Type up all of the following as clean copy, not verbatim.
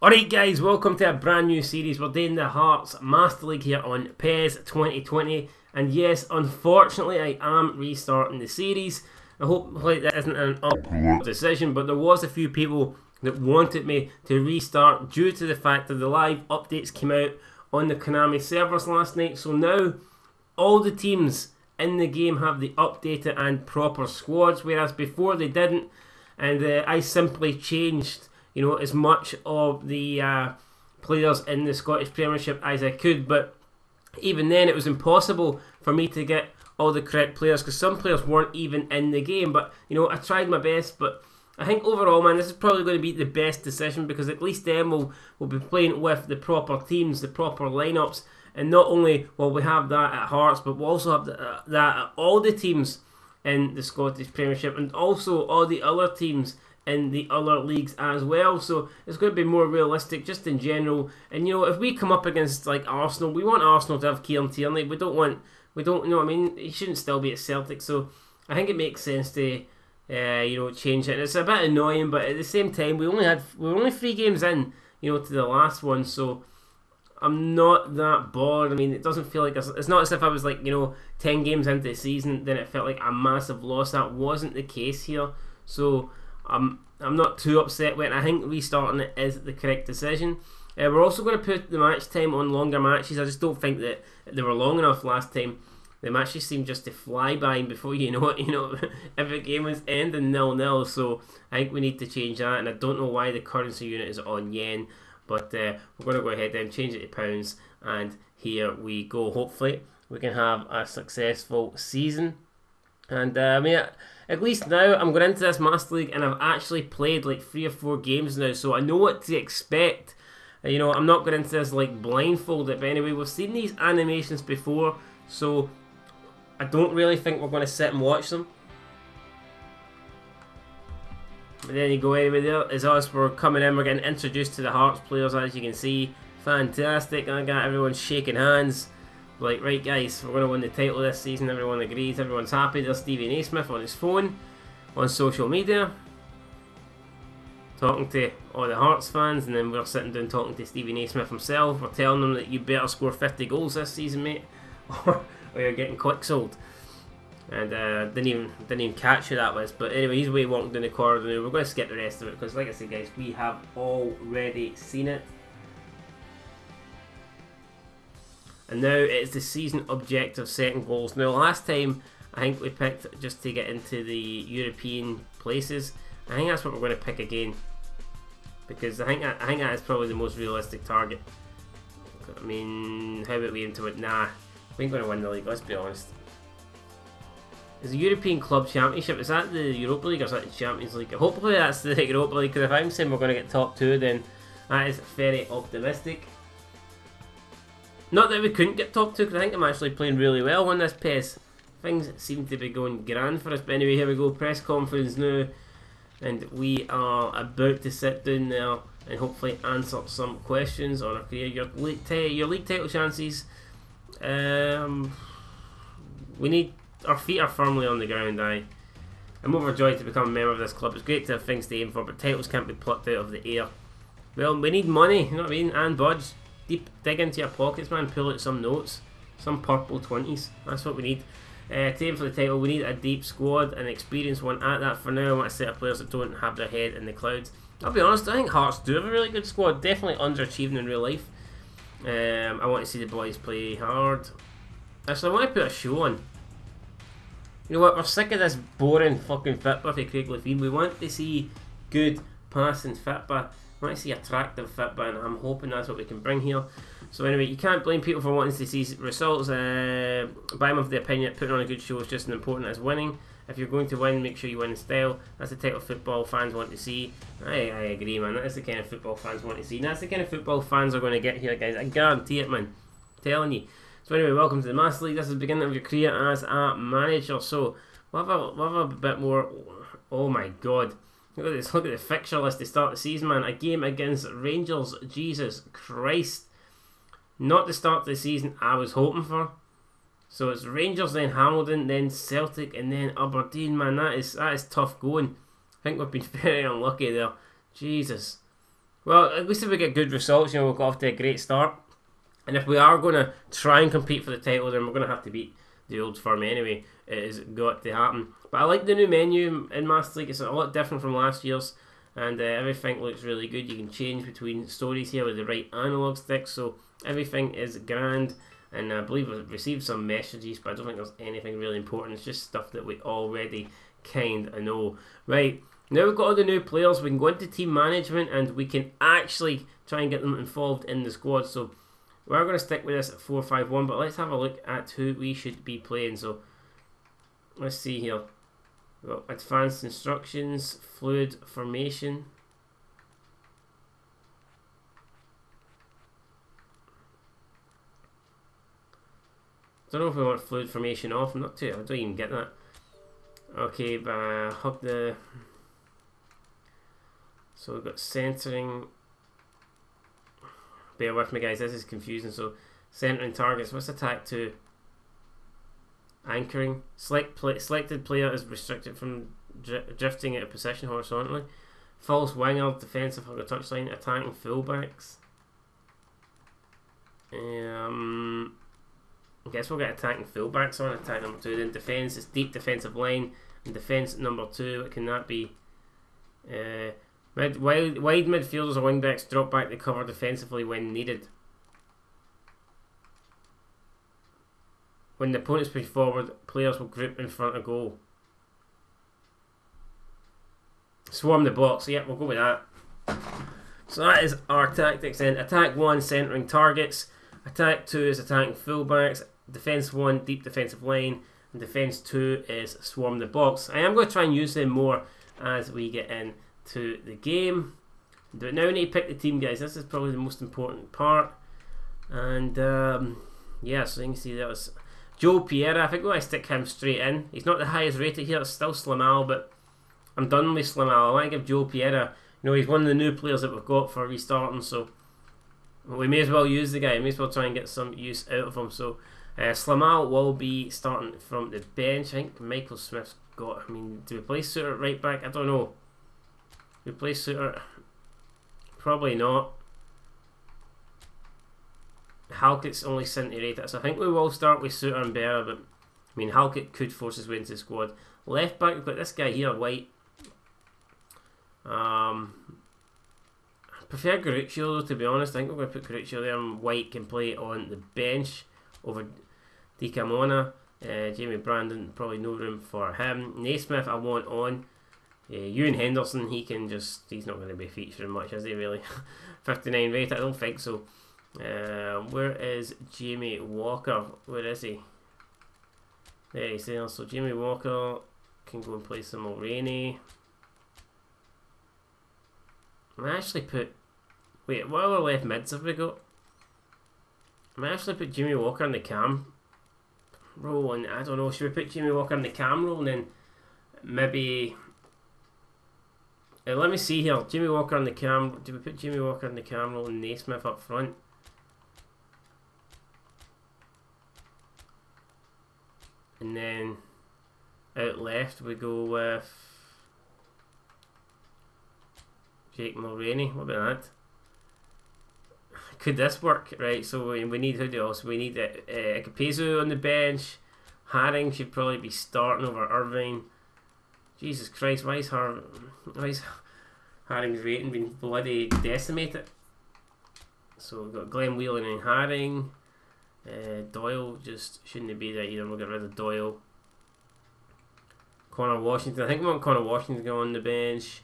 Alright guys, welcome to a brand new series. We're doing the Hearts Master League here on PES 2020. And yes, unfortunately I am restarting the series. I hope that isn't an up decision, but there was a few people that wanted me to restart due to the fact that the live updates came out on the Konami servers last night. So now all the teams in the game have the updated and proper squads, whereas before they didn't. And I simply changed as much of the players in the Scottish Premiership as I could, but even then it was impossible for me to get all the correct players because some players weren't even in the game. But I tried my best. But I think overall, man, this is probably going to be the best decision because at least then we'll be playing with the proper teams, the proper lineups, and not only will we have that at Hearts, but we'll also have that at all the teams in the Scottish Premiership and also all the other teams in the other leagues as well. So it's going to be more realistic just in general. And if we come up against like Arsenal, we want Arsenal to have Kieran Tierney. We don't he shouldn't still be at Celtic. So I think it makes sense to change it. And it's a bit annoying, but at the same time we were only 3 games in to the last one, so I'm not that bored. I mean, it doesn't feel like it's not as if I was like 10 games into the season then it felt like a massive loss. That wasn't the case here. So I'm not too upset with it. I think restarting it is the correct decision. We're also going to put the match time on longer matches. I just don't think that they were long enough last time. The matches seemed just to fly by, and before you know it, every game was ending 0-0. So I think we need to change that. And I don't know why the currency unit is on yen, but we're going to go ahead and change it to pounds. And here we go. Hopefully we can have a successful season. And at least now I'm going into this Master League and I've actually played like 3 or 4 games now, so I know what to expect. I'm not going into this like blindfolded, but anyway, we've seen these animations before, so I don't really think we're going to sit and watch them. But then you go, anyway, there is us. We're coming in, we're getting introduced to the Hearts players, as you can see. Fantastic. I got everyone shaking hands. Like, right guys, we're going to win the title this season. Everyone agrees, everyone's happy. There's Stevie Naismith on his phone, on social media, talking to all the Hearts fans, and then we're sitting down talking to Stevie Naismith himself. We're telling him that you better score 50 goals this season, mate, or you're getting quick sold. And didn't even catch who that was. But anyway, he's way walking down the corridor now. We're going to skip the rest of it because, like I said, guys, we have already seen it. And now it's the season objective, setting goals. Now last time I think we picked just to get into the European places. I think that's what we're going to pick again, because I think that is probably the most realistic target. I mean, how about we aim to it? Nah, we ain't going to win the league, let's be honest. Is the European Club Championship, is that the Europa League or is that the Champions League? Hopefully that's the Europa League, because if I'm saying we're going to get top 2, then that is very optimistic. Not that we couldn't get top 2, because I think I'm actually playing really well on this PES. Things seem to be going grand for us. But anyway, here we go, press conference now. And we are about to sit down there and hopefully answer some questions on our career. Your league title chances. We need, our feet are firmly on the ground. I'm overjoyed to become a member of this club. It's great to have things to aim for, but titles can't be plucked out of the air. Well, we need money, you know what I mean? And budge. Dig into your pockets, man, pull out some notes, some purple 20s, that's what we need. To aim for the title, we need a deep squad, an experienced one at that. For now, I want a set of players that don't have their head in the clouds. I'll be honest, I think Hearts do have a really good squad, definitely underachieving in real life. I want to see the boys play hard. Actually, I want to put a show on. You know what, we're sick of this boring fucking football for Craig Lefine. We want to see good passing football. I want to see attractive football, and I'm hoping that's what we can bring here. So anyway, you can't blame people for wanting to see results. But I'm of the opinion that putting on a good show is just as important as winning. If you're going to win, make sure you win in style. That's the type of football fans want to see. I agree, man. That is the kind of football fans want to see. And that's the kind of football fans are going to get here, guys. I guarantee it, man. I'm telling you. So anyway, welcome to the Master League. This is the beginning of your career as a manager. So we'll have a bit more. Oh my god. Look at this, look at the fixture list to start the season, man. A game against Rangers, Jesus Christ. Not the start of the season I was hoping for. So it's Rangers, then Hamilton, then Celtic, and then Aberdeen, man. That is tough going. I think we've been very unlucky there. Jesus. Well, at least if we get good results, we'll go off to a great start. And if we are going to try and compete for the title, then we're going to have to beat the old firm anyway. It has got to happen. But I like the new menu in Master League. It's a lot different from last year's, and everything looks really good. You can change between stories here with the right analog stick, so everything is grand. And I believe we've received some messages, but I don't think there's anything really important. It's just stuff that we already kind of know. Right, now we've got all the new players. We can go into team management and we can actually try and get them involved in the squad. So we're going to stick with this at 4-5-1, but let's have a look at who we should be playing. So let's see here. We've got advanced instructions, fluid formation. I don't know if we want fluid formation off. I'm not too. I don't even get that. Okay, but hug the. So we've got centering. Bear with me, guys. This is confusing. So centering targets. What's attack 2? Anchoring. Selected player is restricted from drifting out of position horizontally. False winger, defensive hug a touchline, attacking fullbacks. I guess we'll get attacking fullbacks on attack number 2. Then defence is deep defensive line, and defence number 2. What can that be? Wide midfielders or wingbacks drop back to cover defensively when needed. When the opponents push forward, players will group in front of goal. Swarm the box. Yep, we'll go with that. So that is our tactics then. Attack 1, centering targets. Attack 2 is attacking fullbacks. Defence 1, deep defensive line. And Defence 2 is swarm the box. I am going to try and use them more as we get into the game. But now we need to pick the team, guys. This is probably the most important part. And yeah, so you can see that was Joe Piera. I think we're going to stick him straight in. He's not the highest rated here. It's still Slamal, but I'm done with Slamal. I want to give Joe Piera. He's one of the new players that we've got for restarting, so we may as well use the guy. We may as well try and get some use out of him. So Slamal will be starting from the bench. I think Michael Smith's got. Do we play Suter at right back? I don't know. We play Suter? Probably not. Halkett's only 70 rated, so I think we will start with Suter and Berra, but Halkett could force his way into the squad. Left back, we've got this guy here, White. I prefer Garuccio though, to be honest. I think we're going to put Garuccio there, and White can play on the bench over Dicamona. Jamie Brandon, probably no room for him. Naismith I want on. Ewan Henderson, he's not going to be featuring much, is he really? 59 rated, I don't think so. Where is Jamie Walker? Where is he? There he's there. So Jamie Walker can go and play some Mulroney. I actually put. Wait, what other left mids have we got? I actually put Jamie Walker in the cam role, and I don't know. Should we put Jamie Walker in the cam role and then maybe? Let me see here. Jamie Walker in the cam. Do we put Jamie Walker in the cam role and Naismith up front? And then out left we go with Jake Mulroney. What about that? Could this work? Right, so we need who else? We need Capezo on the bench. Haring should probably be starting over Irvine. Jesus Christ, why is Haring's rating been bloody decimated? So we've got Glenn Whelan and Haring. Doyle just shouldn't be there either. We'll get rid of Doyle. Connor Washington. I think we want Connor Washington to go on the bench.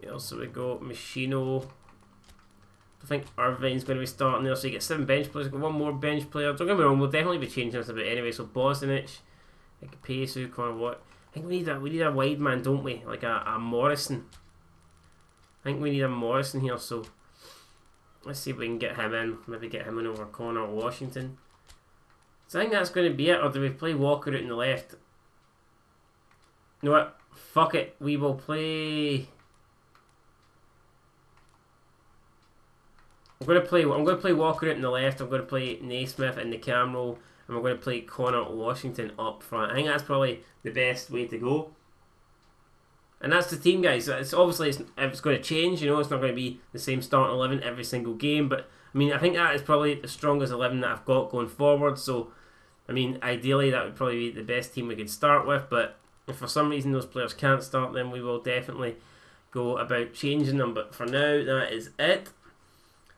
Also we got Machino. I think Irvine's going to be starting there, so you get 7 bench players. Got one more bench player. Don't get me wrong, we'll definitely be changing this a bit anyway. So Bosnich, Pesu, Connor Watt. I think we need a wide man, don't we? Like a Morrison. I think we need a Morrison here. So let's see if we can get him in. Maybe get him in over Connor Washington. So I think that's going to be it. Or do we play Walker out in the left? You know what? Fuck it. We will play. I'm going to play Walker out in the left. I'm going to play Naismith in the cam role, and we're going to play Connor Washington up front. I think that's probably the best way to go. And that's the team, guys. It's obviously it's going to change. You know, it's not going to be the same starting 11 every single game. But I mean, I think that is probably the strongest 11 that I've got going forward. So, I mean, ideally that would probably be the best team we could start with. But if for some reason those players can't start, then we will definitely go about changing them. But for now, that is it.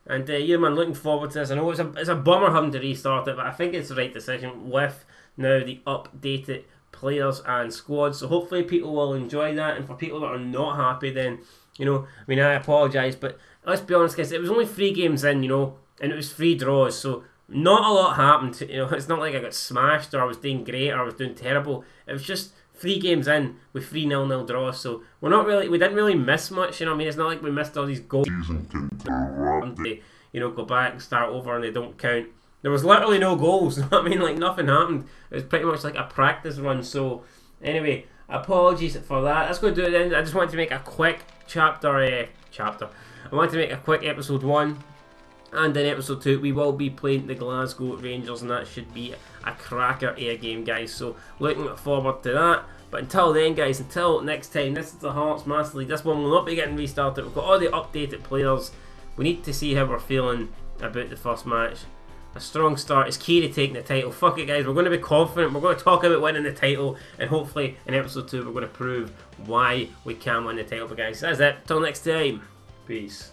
And yeah, man, looking forward to this. I know it's a bummer having to restart it, but I think it's the right decision with now the updated players and squads. So hopefully people will enjoy that. And for people that are not happy, then, you know, I mean, I apologise, but let's be honest, guys, it was only 3 games in, you know, and it was 3 draws. So not a lot happened. You know, it's not like I got smashed or I was doing great or I was doing terrible. It was just 3 games in with 3 0-0 draws, so we didn't really miss much, you know what I mean? It's not like we missed all these goals. You know, go back and start over and they don't count. There was literally no goals, you know what I mean? Like, nothing happened. It was pretty much like a practice run, so anyway, apologies for that. Let's go do it then. I just wanted to make a quick I wanted to make a quick episode 1. And in episode 2, we will be playing the Glasgow Rangers, and that should be a cracker air game, guys. So, looking forward to that. But until then, guys, until next time, this is the Hearts Master League. This one will not be getting restarted. We've got all the updated players. We need to see how we're feeling about the first match. A strong start is key to taking the title. Fuck it, guys. We're going to be confident. We're going to talk about winning the title. And hopefully, in episode 2, we're going to prove why we can win the title. But, guys, that's it. Till next time. Peace.